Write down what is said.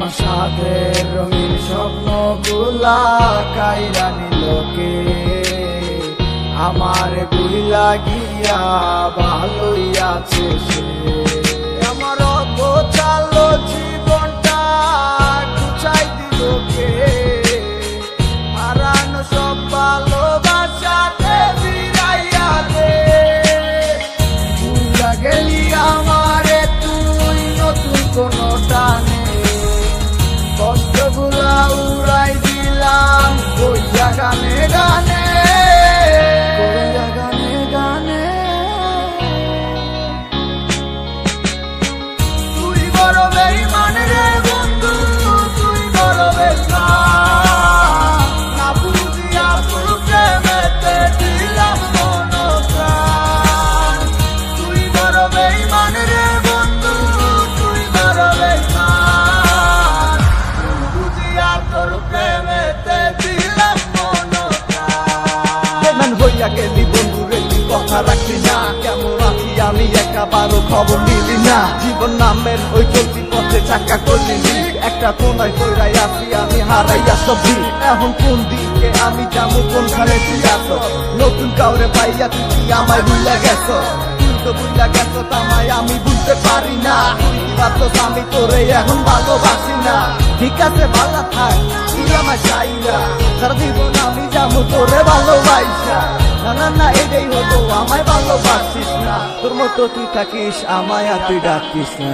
আমার সাথে রঙিন স্বপ্নগুলা কাইরা নিলোকে, আমার গুলা গিয়া ভালোই আছে সে। আমার অগোছালো জীবনটা গুছাই দিলোকে, হারানো সব ভালোবাসাতে ফিরাইয়া দে। ভুলা গেলি আমারে তুই নতুন কোনো টানে, কষ্টগুলা উড়াই দিলাম কইয়া গানে গানে, কইয়া গানে গানে। তুই বড় বেঈমান রে বন্ধু, তুই বড় বেঈমান, না বুঝিয়া তোর প্রেমেতে দিলাম মন প্রাণ। তুই বড় বেঈমান রে বন্ধু, তুই বড় বেঈমান, বুঝিয়া তোর প্রেমেতে দিলাম মন প্রাণ। বেঈমান হইয়া গেলি বন্ধু রে, তুই কথা রাখলি না, কেমন আছি আমি একাবারও খবর নিলি না। জীবন নামের ওই চলতি পথে চাকা করলি, একটা কোনায় কইরাই আছি আমি হারাইয়া সবই। এখন কোন দিকে আমি যাবো, কোনখানে তুই আসো, নতুন কাউরে পাইয়া তুই কি আমায় ভুইলা গেছো? তুই তো ভুইলা গেছো তামায় আমি বুঝতে পারি না, তুই ভাবছস আমি তোরে এখন ভালোবাসি না। ঠিক আছে ভালো থাক, তুই আমায় চাই না, সারা জীবন আমি যাবো তোরে ভালোবাসা। না না না এটাই হতো, আমায় ভালোবাসিস না, তোর মতো তুই থাকিস আমায় আর তুই ডাকিস না।